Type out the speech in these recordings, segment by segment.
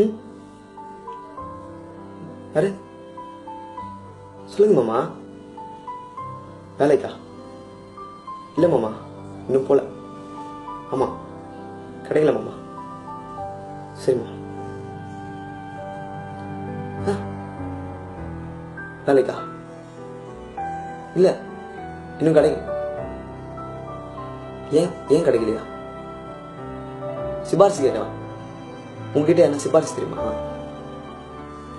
ம் யாரு சொல்லுங்க மாமா. வேலைக்கா? இல்லை மாமா, இன்னும் போல. ஆமா, கிடைக்கல மாமா. சரிம்மா. வேலைக்கா? இல்ல, இன்னும் கிடைக்கல. ஏன் கிடைக்கலையா? சிபாரிசு கேட்கலாம். உங்ககிட்ட என்ன சிபாரிசு தெரியுமா?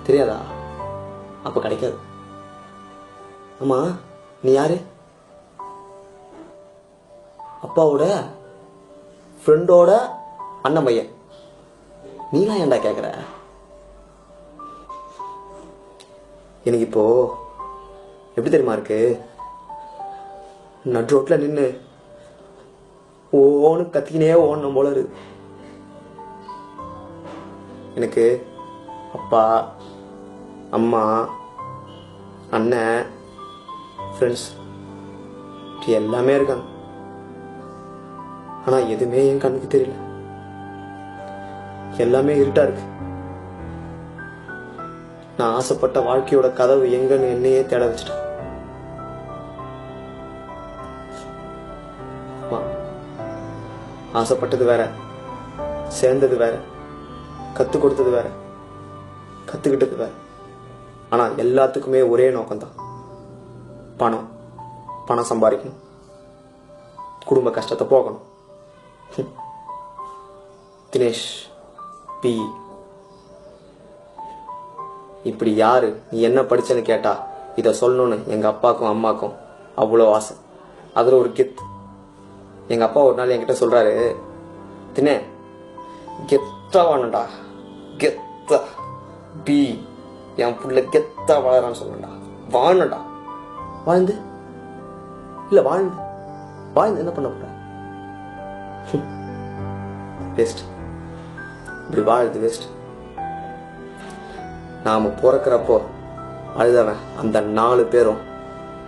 தெரியாதா? அப்ப கிடைக்காது. ஆமா, நீ யாரு? அப்பாவோட ஃப்ரெண்டோட அண்ணன் பையன். நீலாம் ஏன்டா கேக்குற? எனக்கு இப்போ எப்படி தெரியுமா இருக்கு? நடு ரோட்ல நின்று ஓன்னு கத்திக்கினே ஓடணும் போல இருக்கு. எனக்கு அப்பா, அம்மா, அண்ணன், ஃப்ரெண்ட்ஸ் எல்லாமே இருக்காங்க. ஆனா எதுவுமே என் கண்ணுக்கு தெரியல. எல்லாமே இருட்டா இருக்கு. நான் ஆசைப்பட்ட வாழ்க்கையோட கதவு எங்கன்னு என்னையே தேட வச்சுட்டேன். ஆசைப்பட்டது வேற, சேர்ந்தது வேற, கத்து கொடுத்தது வேற, கத்துக்கிட்டது வேற. ஆனா எல்லாத்துக்குமே ஒரே நோக்கம்தான். பணம். பணம் சம்பாதிக்கணும், குடும்ப கஷ்டத்தை போகணும். தினேஷ் பி. இப்படி யாரு நீ என்ன படிச்சேன்னு கேட்டா இத சொல்லணும்னு எங்க அப்பாக்கும் அம்மாக்கும் அவ்வளோ ஆசை. அதுல ஒரு கெத்து. எங்க அப்பா ஒரு நாள் என்கிட்ட சொல்றாரு, தினே கெத்தா வாழணும்டா, கெத்தா பி. என் புள்ள கெத்தா வாழறான்னு சொல்லணும்டா, வாழணும்டா. வாழ்ந்து இல்ல வாழ்ந்து வாழ்ந்து என்ன பண்ண போற? வேஸ்ட். இப்படி வாழ்து வேஸ்ட். நாம பிறக்கிறப்போ அழுதவன் அந்த 4 பேரும்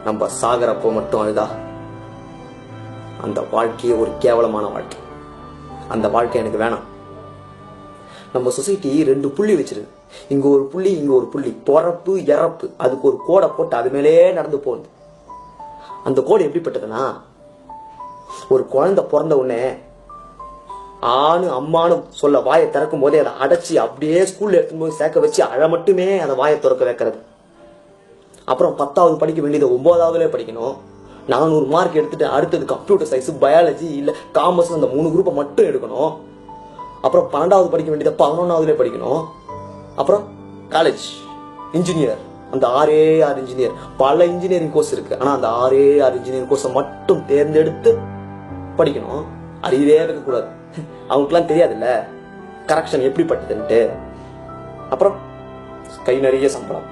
நம்ம சாகிறப்போ மட்டும் அழுதா அந்த வாழ்க்கையே ஒரு கேவலமான வாழ்க்கை. அந்த வாழ்க்கை எனக்கு வேணாம். நம்ம சொசைட்டி 2 புள்ளி வச்சிருக்கு. இங்க ஒரு புள்ளி, இங்க ஒரு புள்ளி. பிறப்பு இறப்பு, அதுக்கு ஒரு கோடை போட்டு அது மேலே நடந்து போகுது. அந்த கோடு எப்படிப்பட்டதுன்னா, ஒரு குழந்தை பிறந்த உடனே ஆணு அம்மானு சொல்ல வாயை திறக்கும் போதே அதை அடைச்சி அப்படியே ஸ்கூல்ல எடுத்துன்னு போய் சேர்க்க வச்சு அழ மட்டுமே அதை வாயை திறக்க வைக்கிறது. அப்புறம் 10வது படிக்க வேண்டியதை 9வதுல படிக்கணும். 400 மார்க் எடுத்துட்டு அடுத்தது கம்ப்யூட்டர் சயின்ஸ், பயாலஜி இல்ல காமர்ஸ், அந்த 3 குரூப்பை மட்டும் எடுக்கணும். அப்புறம் 12வது படிக்க வேண்டியதை 11வதுல படிக்கணும். அப்புறம் காலேஜ், இன்ஜினியர், அந்த 6 இன்ஜினியர். பல இன்ஜினியரிங் கோர்ஸ் இருக்கு. ஆனா அந்த 6 இன்ஜினியரிங் கோர்ஸை மட்டும் தேர்ந்தெடுத்து படிக்கணும். அறிவே வைக்க கூடாது. அவங்களுக்குலாம் தெரியாதுல்ல கரெக்ஷன் எப்படிப்பட்டதுன்ட்டு. அப்புறம் கை நிறைய சம்பளம்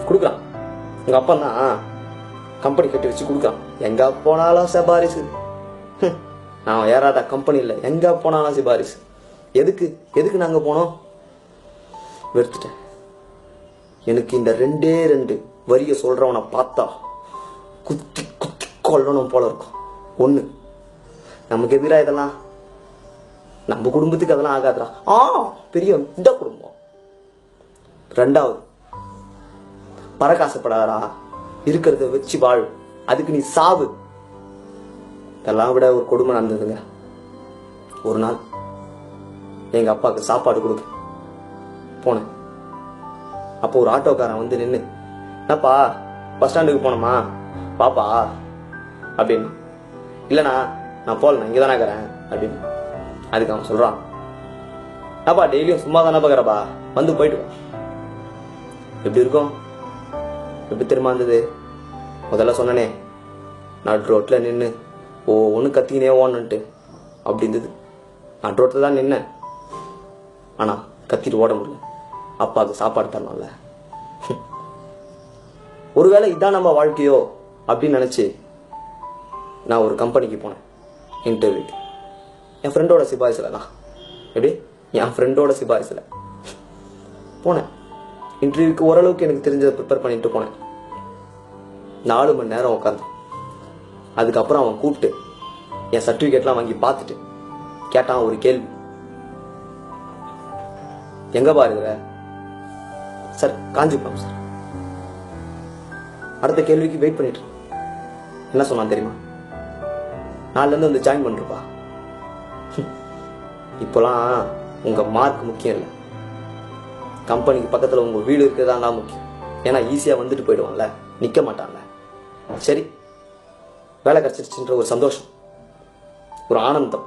கொடுக்குறான். உங்க அப்பா தான் கம்பெனி கட்டி வச்சு கொடுக்குறான். எங்க போனாலும் சிபாரிசு. நான் ஏறாத கம்பெனி இல்லை, எங்க போனாலும் சிபாரிசு. எதுக்கு நாங்க போனோம்? வெறுத்துட்டேன். எனக்கு இந்த 2 வரிய சொல்றவனை பார்த்தா குத்தி குத்தி கொல்லணும் போல இருக்கும். 1, நமக்கு எதிராக இதெல்லாம், நம்ம குடும்பத்துக்கு அதெல்லாம் ஆகாதுடா. பெரிய இந்த குடும்பம். 2வது, பறக்காசப்படாதடா, இருக்கிறத வச்சு வாழ், அதுக்கு நீ சாவு. இதெல்லாம் விட ஒரு கொடுமை நடந்ததுங்க. ஒரு நாள் எங்க அப்பாவுக்கு சாப்பாடு கொடுக்க போனேன். அப்போ ஒரு ஆட்டோக்காரன் வந்து நின்று, என்னப்பா பஸ் ஸ்டாண்டுக்கு போனோமா பாப்பா அப்படின்னு. இல்லைண்ணா நான் போகல, இங்கே தானே இருக்கிறேன் அப்படின்னு. அதுக்கு அவன் சொல்றான், என்னப்பா டெய்லியும் சும்மா தானே பார்க்குறப்பா, வந்து போயிட்டு. எப்படி இருக்கும்? எப்படி தெரியுமா இருந்தது? முதல்ல சொன்னனே, நடு ரோட்ல நின்று ஒன்று கத்திக்கினே ஓடணுன்ட்டு, அப்படி இருந்தது. நடு ரோட்டில் தான் நின்னேன், ஆனா கத்திட்டு ஓட முடியல. அப்பாவுக்கு சாப்பாடு தரணும்ல. ஒருவேளை இதான் நம்ம வாழ்க்கையோ அப்படின்னு நினைச்சு நான் ஒரு கம்பெனிக்கு போனேன் இன்டர்வியூக்கு. என் ஃப்ரெண்டோட சிபாரிசில் தான். எப்படி? என் ஃப்ரெண்டோட சிபாரிசில் போனேன் இன்டர்வியூக்கு. ஓரளவுக்கு எனக்கு தெரிஞ்சதை ப்ரிப்பேர் பண்ணிட்டு போனேன். 4 மணி நேரம் உட்காந்து. அதுக்கப்புறம் அவன் கூப்பிட்டு என் சர்டிஃபிகேட்லாம் வாங்கி பார்த்துட்டு கேட்டான் ஒரு கேள்வி. எங்க பாருங்க சார், காஞ்சிபுரம் சார். அடுத்த கேள்விக்கு வெயிட் பண்ணிட்டு என்ன சொன்னான் தெரியுமா? நாலுல இருந்து வந்து ஜாயின் பண்றப்பா. இப்போலாம் உங்க மார்க் முக்கியம் இல்லை, கம்பெனிக்கு பக்கத்துல உங்க வீடு இருக்கிறதா முக்கியம். ஏன்னா ஈஸியா வந்துட்டு போயிடுவான்ல, நிக்க மாட்டான்ல. சரி, வேலை கிடைச்சிருச்சுன்ற ஒரு சந்தோஷம், ஒரு ஆனந்தம்.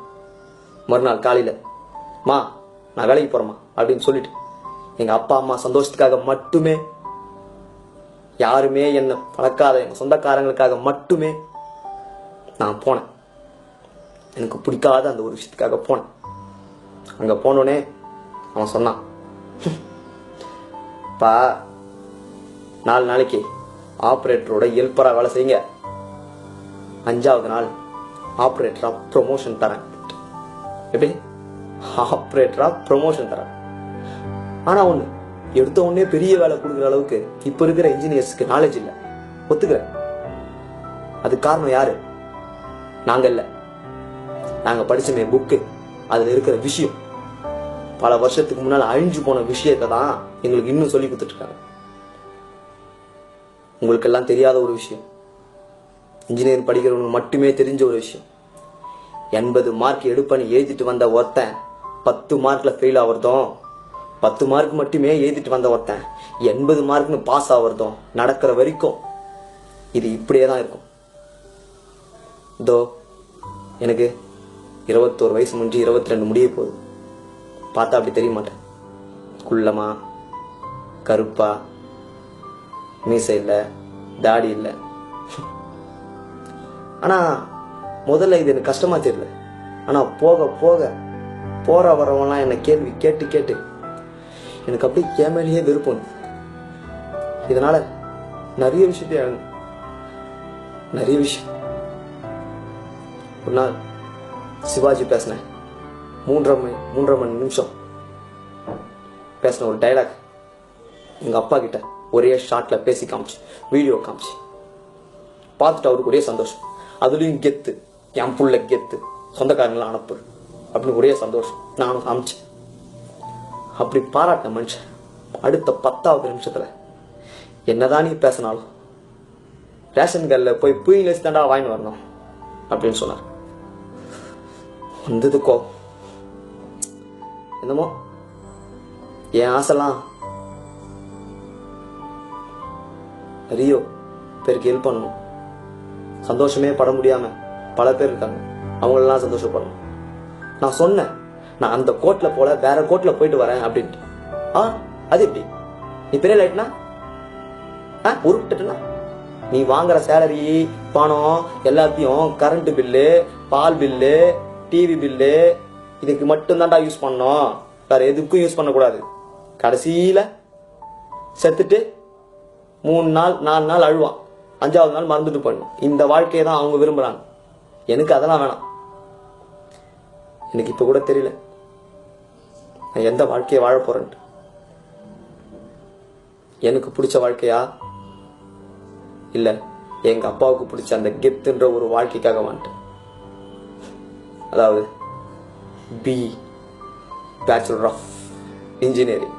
மறுநாள் காலையில மா நான் வேலைக்கு போறேம்மா அப்படின்னு சொல்லிட்டு எங்க அப்பா அம்மா சந்தோஷத்துக்காக மட்டுமே, யாருமே என்ன பழக்காத எங்க சொந்தக்காரங்களுக்காக மட்டுமே நான் போனேன். எனக்கு பிடிக்காத அந்த ஒரு விஷயத்துக்காக போனேன். அங்க போனோடனே அவன் சொன்னான், பா 4 நாளைக்கு ஆப்ரேட்டரோட ஹெல்ப்பரா வேலை செய்யுங்க, 5ஆவது நாள் ஆப்ரேட்டரா ப்ரொமோஷன் தரேன். எப்படி? ஆப்ரேட்டரா ப்ரொமோஷன் தரேன். ஆனா ஒண்ணு, எடுத்த உடனே பெரிய வேலை கொடுக்குற அளவுக்கு இப்ப இருக்கிற இன்ஜினியர்ஸ்க்கு நாலேஜ் இல்லை, ஒத்துக்கிறேன். அது காரணம் யாரு? நாங்க இல்ல, நாங்க படிச்சமே புக்கு, அதுல இருக்கிற விஷயம், பல வருஷத்துக்கு முன்னால அழிஞ்சு போன விஷயத்தை தான் எங்களுக்கு இன்னும் சொல்லி கொடுத்துட்டு இருக்காங்க. உங்களுக்கு எல்லாம் தெரியாத ஒரு விஷயம், இன்ஜினியரிங் படிக்கிறவங்களுக்கு மட்டுமே தெரிஞ்ச ஒரு விஷயம். 80 மார்க் எடுப்பன்னு எழுதிட்டு வந்த ஒருத்தன் 10 மார்க்ல ஃபெயில் ஆவறதும், 10 மார்க் மட்டுமே எழுதிட்டு வந்த ஒருத்தன் 80 மார்க்னு பாஸ் ஆவறதும் நடக்கிற வரைக்கும் இது இப்படியே தான் இருக்கும். இதோ எனக்கு 21 வயசு முடிஞ்சு 22 முடிய போகுது. பார்த்தா அப்படி தெரிய மாட்டேன். குள்ளமா, கருப்பா, மீசை இல்லை, தாடி இல்லை. ஆனா முதல்ல இது எனக்கு கஷ்டமா தெரியல. ஆனா போக போக போற வரவெல்லாம் என்ன கேள்வி கேட்டு கேட்டு எனக்கு அப்படியே கேமேலேயே விருப்பம். இதனால நிறைய விஷயம். ஒரு நாள் சிவாஜி பேசினேன், 3.5 மணி நிமிஷம் பேசின ஒரு டைலாக் எங்க அப்பா கிட்ட ஒரே ஷார்ட்ல பேசி காமிச்சு, வீடியோ காமிச்சு பார்த்துட்டு அவருக்கு ஒரே சந்தோஷம். அதுலயும் கெத்து, என் புள்ள கெத்து, சொந்தக்காரங்களாம் அனுப்பு அப்படின்னு ஒரே சந்தோஷம். நானும் காமிச்சேன். அப்படி பாராட்டின மனுஷன் அடுத்த 10வது நிமிஷத்துல என்னதான் நீ பேசினாலும் ரேஷன் கல்ல போய் புயல் தாண்டா வாங்கி வரணும் அப்படின்னு சொன்னார். வந்ததுக்கோ என்னமோ என் ஆசைலாம் நிறைய பேருக்கு ஹெல்ப் பண்ணணும், சந்தோஷமே பட முடியாம பல பேர் இருக்காங்க, அவங்களெல்லாம் சந்தோஷப்படணும். நான் சொன்னேன், நான் அந்த கோட்ல போல வேற கோட்ல போயிட்டு வரேன் அப்படின்ட்டு. அது எப்படி? நீ பெரிய லைட்னா உருப்பிட்டுனா நீ வாங்குற சேலரி பணம் எல்லாத்தையும் கரண்ட் பில்லு, பால் பில்லு, டிவி பில்லு இதுக்கு மட்டும் தான்டா யூஸ் பண்ணணும், வேற எதுக்கும் யூஸ் பண்ணக்கூடாது. கடைசியில செத்துட்டு 3 நாள் 4 நாள் அழுவான், 5ஆவது நாள் மறந்துட்டு போயிடணும். இந்த வாழ்க்கையை தான் அவங்க விரும்புறாங்க. எனக்கு அதெல்லாம் வேணாம். எனக்கு இப்ப கூட தெரியல நான் எந்த வாழ்க்கையை வாழ போறேன்ட்டு. எனக்கு பிடிச்ச வாழ்க்கையா இல்ல எங்க அப்பாவுக்கு பிடிச்ச அந்த கெத்துன்ற ஒரு வாழ்க்கைக்காக வந்துட்டேன். அதாவது பி பேச்சுலர் ஆஃப் இன்ஜினியரிங்.